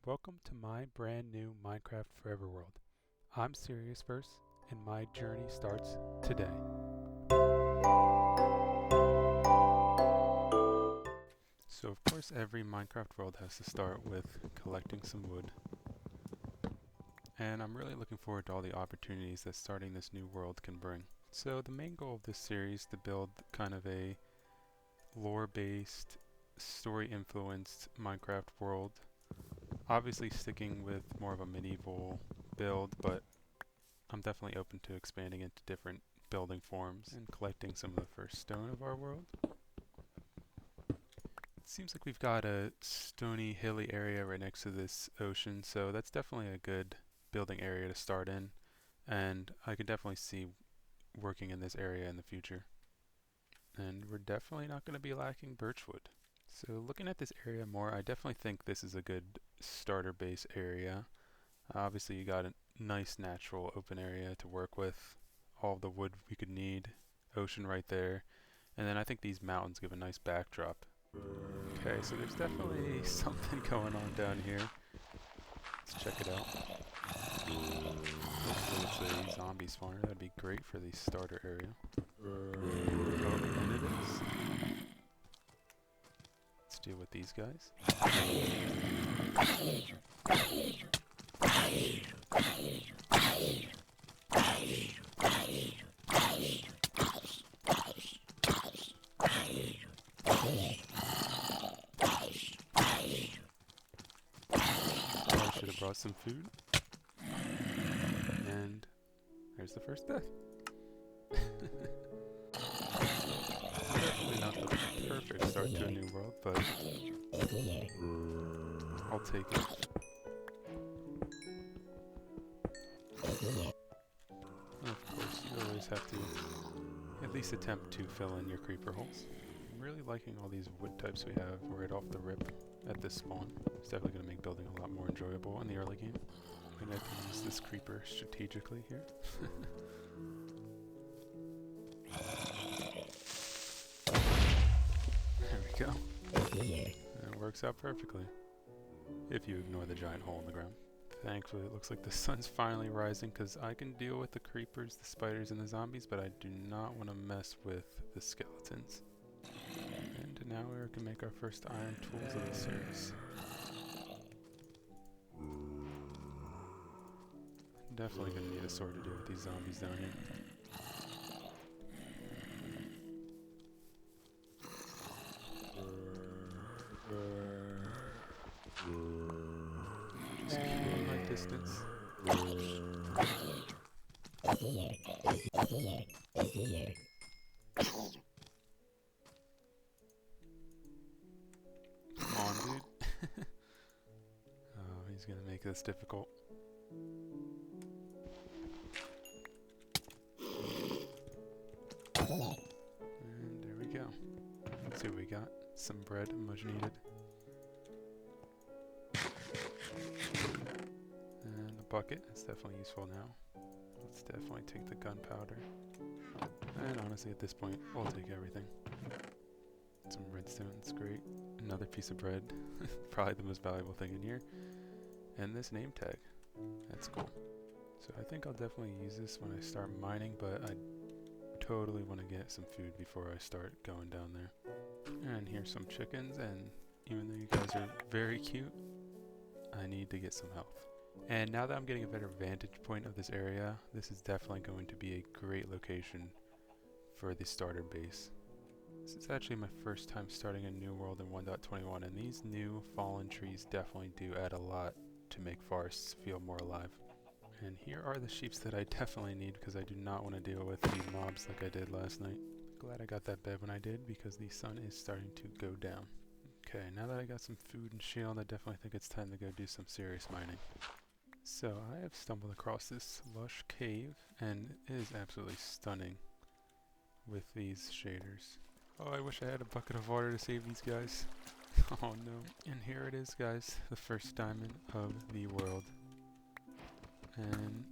Welcome to my brand new Minecraft Forever world. I'm SeriousVerse, and my journey starts today. So of course every Minecraft world has to start with collecting some wood. And I'm really looking forward to all the opportunities that starting this new world can bring. So the main goal of this series is to build kind of a lore-based, story-influenced Minecraft world. Obviously sticking with more of a medieval build, but I'm definitely open to expanding into different building forms and collecting some of the first stone of our world. It seems like we've got a stony, hilly area right next to this ocean, so that's definitely a good building area to start in, and I could definitely see working in this area in the future. And we're definitely not going to be lacking birchwood. So looking at this area more, I definitely think this is a good starter base area. Obviously you got a nice natural open area to work with, all of the wood we could need, ocean right there, and then I think these mountains give a nice backdrop. Okay, so there's definitely something going on down here. Let's check it out. Hopefully it's a zombie spawner. That'd be great for the starter area. Oh, and it is. Let's deal with these guys. I should have brought some food. And there's the first death. Definitely not the perfect start to a new world, but I'll take it. And of course, you always have to at least attempt to fill in your creeper holes. I'm really liking all these wood types we have right off the rip at this spawn. It's definitely going to make building a lot more enjoyable in the early game. I'm going to have to use this creeper strategically here. There we go. It works out perfectly. If you ignore the giant hole in the ground. Thankfully, it looks like the sun's finally rising because I can deal with the creepers, the spiders, and the zombies, but I do not want to mess with the skeletons. And now we can make our first iron tools of the series. Definitely going to need a sword to deal with these zombies down here. Just keep my distance. Come on, dude. Oh, he's going to make this difficult. And there we go. Let's see what we got. Some bread, much needed. And a bucket, that's definitely useful now. Let's definitely take the gunpowder. And honestly, at this point, we'll take everything. Some redstone, that's great. Another piece of bread, probably the most valuable thing in here. And this name tag, that's cool. So I think I'll definitely use this when I start mining, but I totally want to get some food before I start going down there. And here's some chickens, and even though you guys are very cute, I need to get some health. And now that I'm getting a better vantage point of this area, this is definitely going to be a great location for the starter base. This is actually my first time starting a new world in 1.21, and these new fallen trees definitely do add a lot to make forests feel more alive. And here are the sheeps that I definitely need because I do not want to deal with the mobs like I did last night. Glad I got that bed when I did because the sun is starting to go down. Okay, now that I got some food and shield, I definitely think it's time to go do some serious mining. So I have stumbled across this lush cave, and it is absolutely stunning with these shaders. Oh, I wish I had a bucket of water to save these guys. Oh no. And here it is, guys, the first diamond of the world. And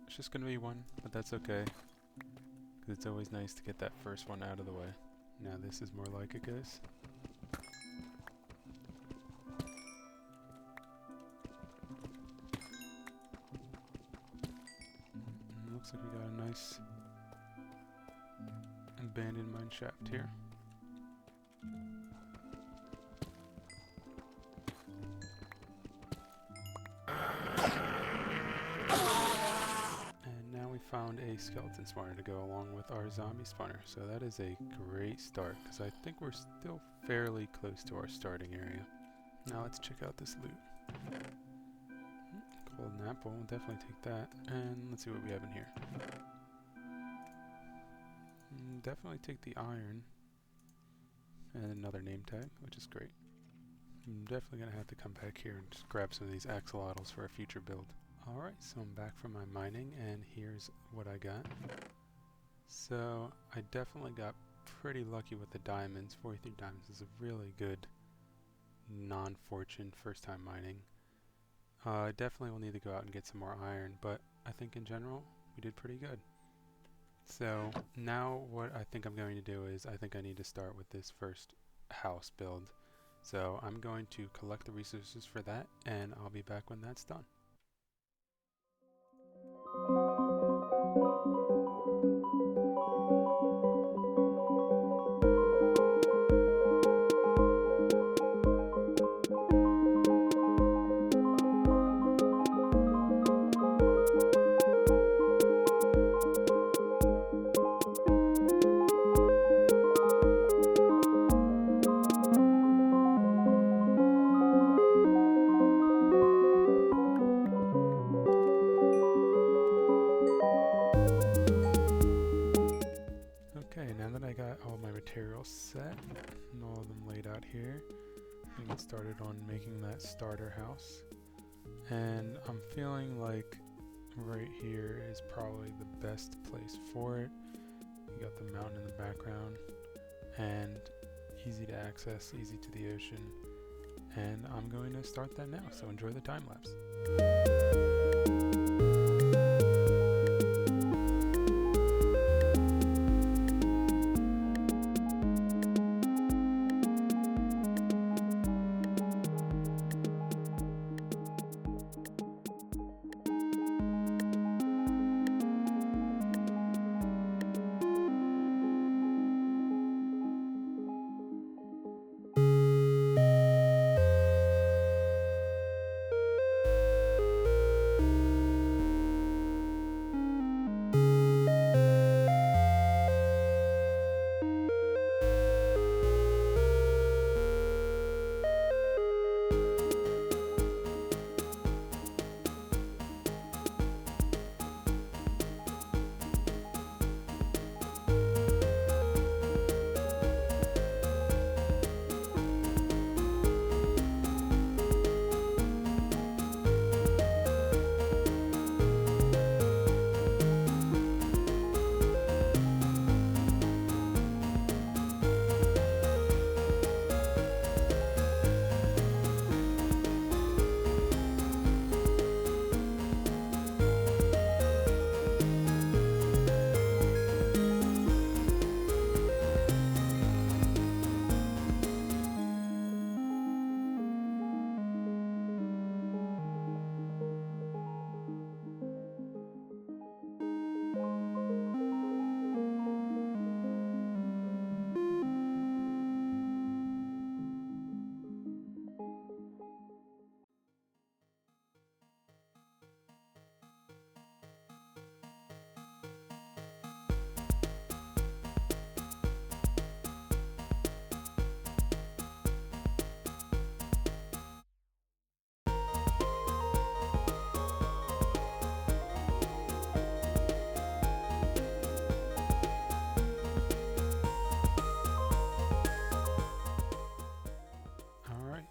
it's just gonna be one, but that's okay. Because it's always nice to get that first one out of the way. Now this is more like it, guys. Looks like we got a nice abandoned mine shaft here. And now we found a skeleton spawner to go along with our zombie spawner. So that is a great start, because I think we're still fairly close to our starting area. Now let's check out this loot. Golden apple, we'll definitely take that. And let's see what we have in here. Definitely take the iron. And another name tag, which is great. I'm definitely going to have to come back here and just grab some of these axolotls for a future build. Alright, so I'm back from my mining, and here's what I got. So, I definitely got pretty lucky with the diamonds. 43 diamonds is a really good non-fortune first time mining. I definitely will need to go out and get some more iron, but I think in general, we did pretty good. So now what I think I'm going to do is I think I need to start with this first house build. So I'm going to collect the resources for that, and I'll be back when that's done. Set and all of them laid out here. We get started on making that starter house, and I'm feeling like right here is probably the best place for it. You got the mountain in the background and easy to access, easy to the ocean, and I'm going to start that now, so enjoy the time lapse.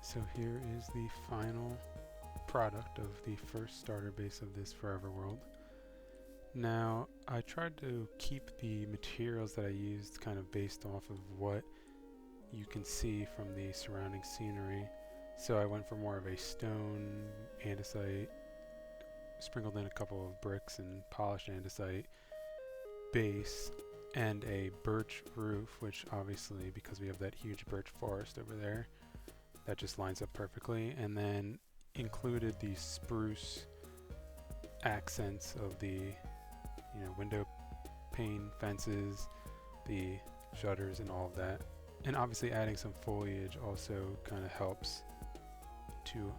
So here is the final product of the first starter base of this Forever World. Now, I tried to keep the materials that I used kind of based off of what you can see from the surrounding scenery. So I went for more of a stone andesite, sprinkled in a couple of bricks and polished andesite base, and a birch roof, which obviously, because we have that huge birch forest over there, that just lines up perfectly, and then included the spruce accents of the window pane, fences, the shutters and all of that. And obviously adding some foliage also kind of helps to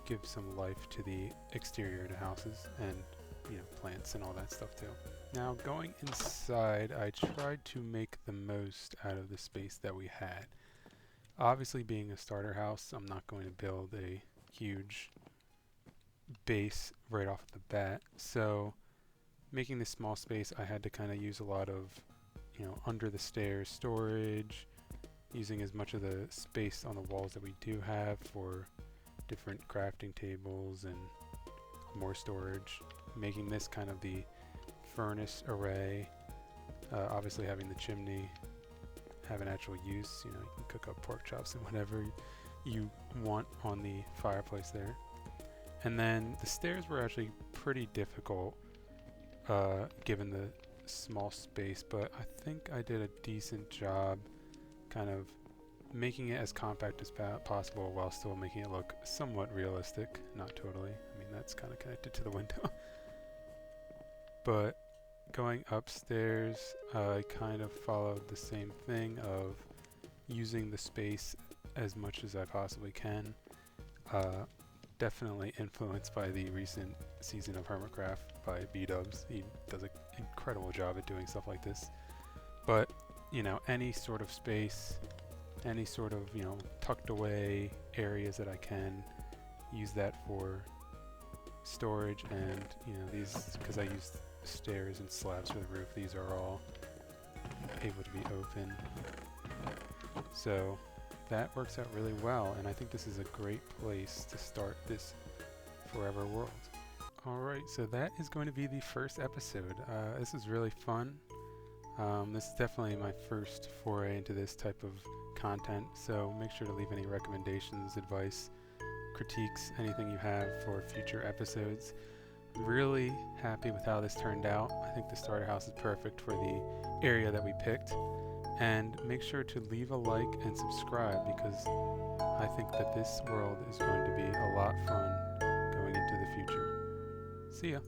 give some life to the exterior to houses, and plants and all that stuff too. Now going inside, I tried to make the most out of the space that we had. Obviously, being a starter house, I'm not going to build a huge base right off the bat, so making this small space, I had to kind of use a lot of under the stairs storage, using as much of the space on the walls that we do have for different crafting tables and more storage, making this kind of the furnace array. Obviously having the chimney have an actual use, you can cook up pork chops and whatever you want on the fireplace there. And then the stairs were actually pretty difficult given the small space, but I think I did a decent job kind of making it as compact as possible while still making it look somewhat realistic. Not totally, I mean that's kind of connected to the window. But going upstairs, I kind of followed the same thing of using the space as much as I possibly can. Definitely influenced by the recent season of Hermitcraft by B-Dubs. He does an incredible job at doing stuff like this. But, any sort of space, any sort of, tucked away areas that I can, use that for storage. And, these, because I used stairs and slabs for the roof, these are all able to be open. So that works out really well, and I think this is a great place to start this forever world. Alright, so that is going to be the first episode. This is really fun. This is definitely my first foray into this type of content, so make sure to leave any recommendations, advice, critiques, anything you have for future episodes. I'm really happy with how this turned out. I think the starter house is perfect for the area that we picked. And make sure to leave a like and subscribe, because I think that this world is going to be a lot fun going into the future. See ya!